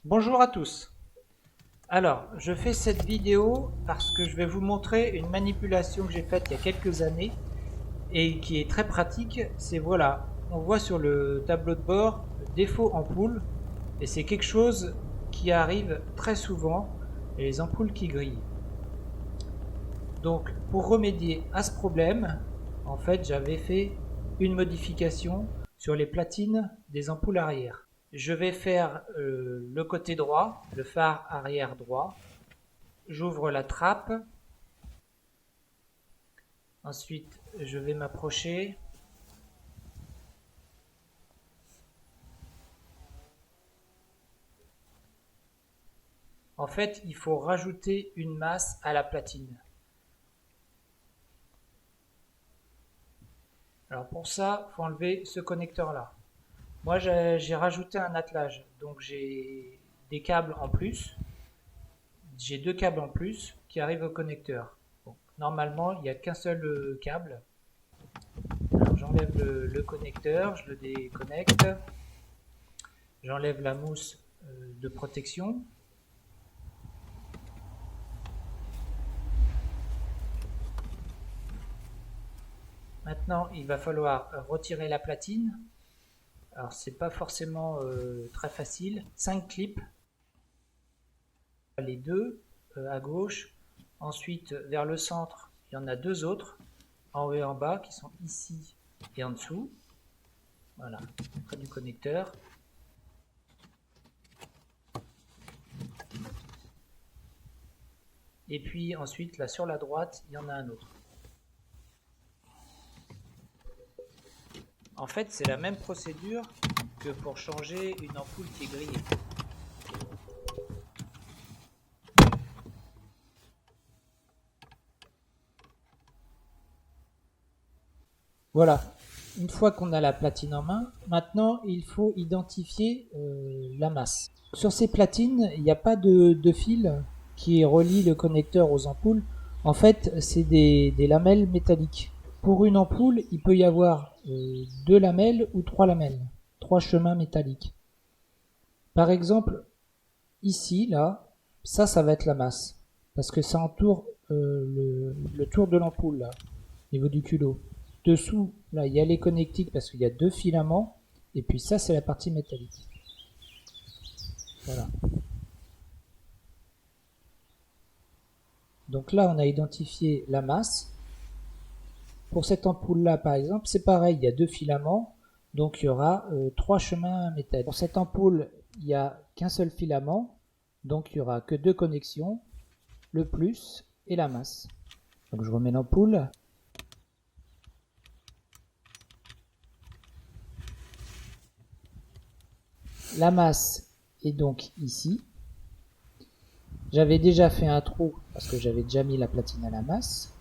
Bonjour à tous. Alors, je fais cette vidéo parce que je vais vous montrer une manipulation que j'ai faite il y a quelques années et qui est très pratique. C'est voilà, on voit sur le tableau de bord défaut ampoule et c'est quelque chose qui arrive très souvent, les ampoules qui grillent. Donc, pour remédier à ce problème, en fait, j'avais fait une modification sur les platines des ampoules arrière. Je vais faire le côté droit, le phare arrière droit. J'ouvre la trappe. Ensuite, je vais m'approcher. En fait, il faut rajouter une masse à la platine. Alors pour ça, il faut enlever ce connecteur-là. Moi, j'ai rajouté un attelage. Donc j'ai des câbles en plus. J'ai deux câbles en plus qui arrivent au connecteur. Bon, normalement, il n'y a qu'un seul câble. Alors j'enlève le connecteur, je le déconnecte. J'enlève la mousse de protection. Maintenant, il va falloir retirer la platine. Alors, c'est pas forcément très facile. 5 clips, les deux à gauche. Ensuite, vers le centre, il y en a deux autres, en haut et en bas, qui sont ici et en dessous. Voilà, près du connecteur. Et puis ensuite, là sur la droite, il y en a un autre. En fait, c'est la même procédure que pour changer une ampoule qui est grillée. Voilà, une fois qu'on a la platine en main, maintenant il faut identifier la masse. Sur ces platines, il n'y a pas de fil qui relie le connecteur aux ampoules. En fait, c'est des lamelles métalliques. Pour une ampoule, il peut y avoir deux lamelles ou trois lamelles, trois chemins métalliques. Par exemple, ici, là, ça va être la masse, parce que ça entoure le tour de l'ampoule, là, au niveau du culot. Dessous, là, il y a les connectiques parce qu'il y a deux filaments, et puis ça, c'est la partie métallique. Voilà. Donc là, on a identifié la masse. Pour cette ampoule-là, par exemple, c'est pareil, il y a deux filaments, donc il y aura trois chemins métalliques. Pour cette ampoule, il n'y a qu'un seul filament, donc il n'y aura que deux connexions, le plus et la masse. Donc je remets l'ampoule. La masse est donc ici. J'avais déjà fait un trou parce que j'avais déjà mis la platine à la masse.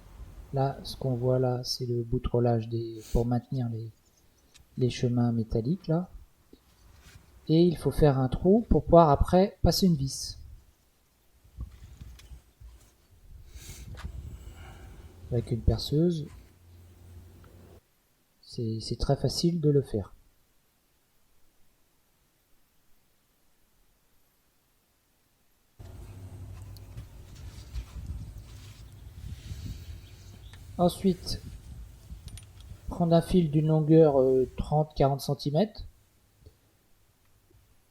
Là, ce qu'on voit là, c'est le boutrolage pour maintenir les chemins métalliques là. Et il faut faire un trou pour pouvoir après passer une vis. Avec une perceuse, c'est très facile de le faire. Ensuite, prendre un fil d'une longueur 30-40 cm.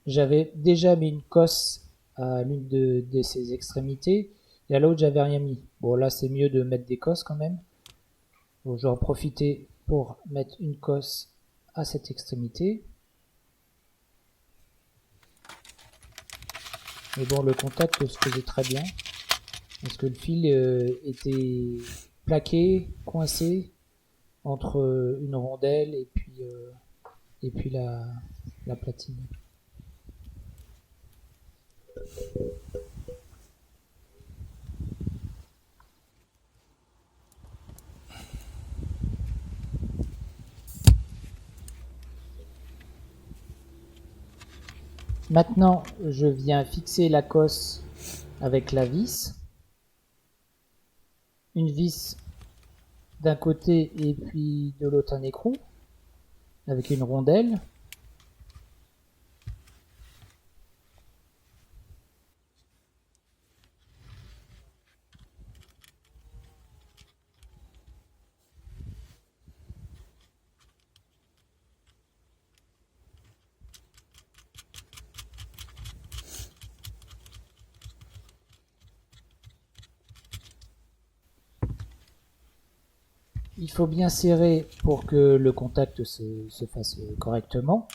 J'avais déjà mis une cosse à l'une de ces extrémités et à l'autre j'avais rien mis. Bon là c'est mieux de mettre des cosses quand même. Donc je vais en profiter pour mettre une cosse à cette extrémité. Mais bon, le contact se faisait très bien parce que le fil était plaqué, coincé entre une rondelle et puis la platine. Maintenant, je viens fixer la cosse avec la vis. Une vis d'un côté et puis de l'autre un écrou avec une rondelle. Il faut bien serrer pour que le contact se fasse correctement.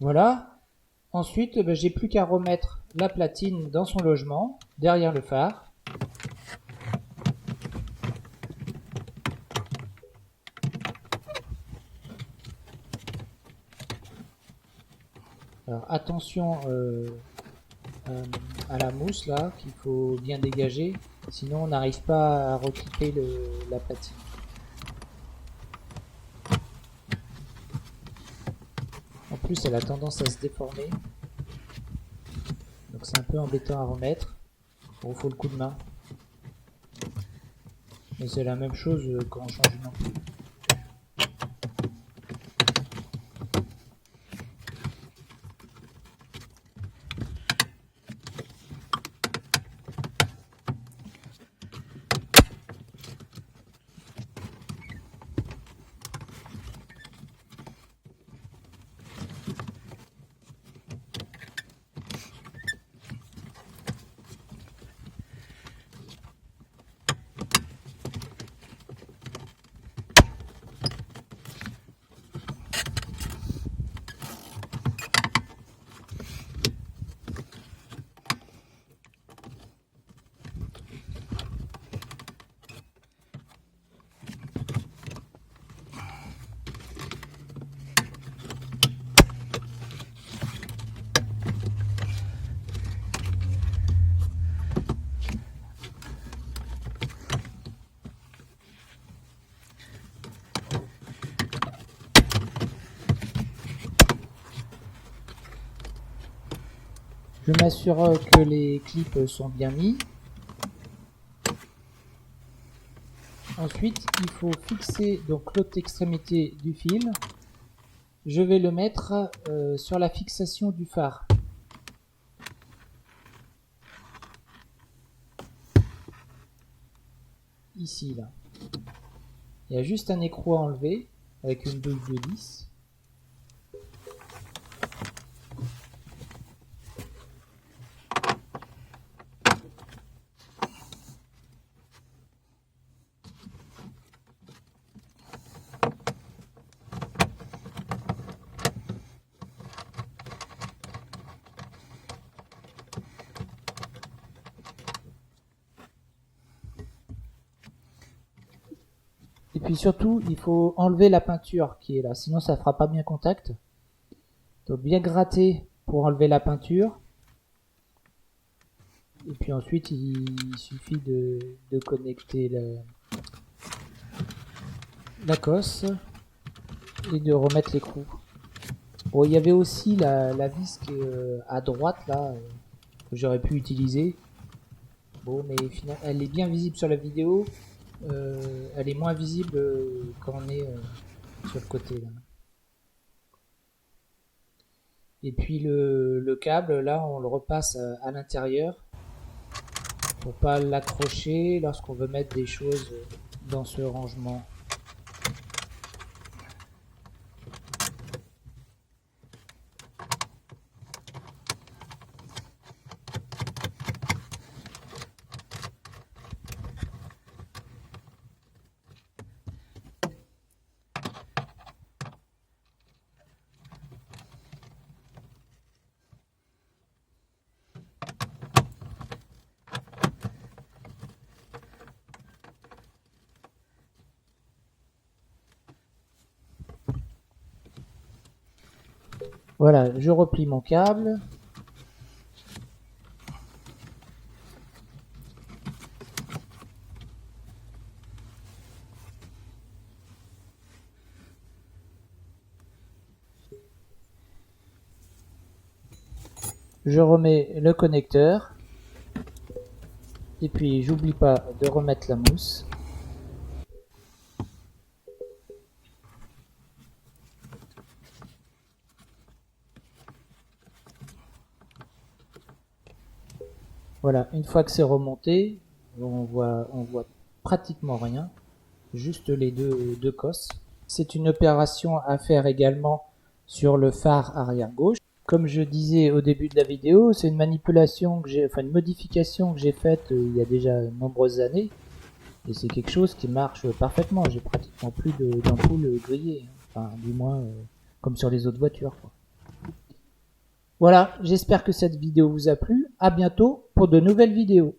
Voilà. Ensuite, j'ai plus qu'à remettre la platine dans son logement, derrière le phare. Alors attention à la mousse là, qu'il faut bien dégager, sinon on n'arrive pas à reclipper la platine. En plus, elle a tendance à se déformer, donc c'est un peu embêtant à remettre. Bon, faut le coup de main. Mais c'est la même chose quand on change une ampoule. Je m'assure que les clips sont bien mis. Ensuite, il faut fixer donc l'autre extrémité du fil. Je vais le mettre sur la fixation du phare. Ici, là. Il y a juste un écrou à enlever avec une douille de 10. Et puis surtout, il faut enlever la peinture qui est là, sinon ça fera pas bien contact. Donc bien gratter pour enlever la peinture. Et puis ensuite, il suffit de connecter la cosse et de remettre l'écrou. Bon, il y avait aussi la vis qui est à droite là, que j'aurais pu utiliser. Bon, mais finalement, elle est bien visible sur la vidéo. Elle est moins visible quand on est sur le côté là. Et puis le câble, là, on le repasse à l'intérieur pour pas l'accrocher lorsqu'on veut mettre des choses dans ce rangement. Voilà, je replie mon câble. Je remets le connecteur. Et puis j'oublie pas de remettre la mousse. Voilà, une fois que c'est remonté, on voit pratiquement rien, juste les deux cosses. C'est une opération à faire également sur le phare arrière gauche. Comme je disais au début de la vidéo, c'est une manipulation que j'ai, enfin une modification que j'ai faite il y a déjà de nombreuses années. Et c'est quelque chose qui marche parfaitement. J'ai pratiquement plus d'ampoules grillées. Enfin, du moins, comme sur les autres voitures, quoi. Voilà, j'espère que cette vidéo vous a plu. À bientôt pour de nouvelles vidéos.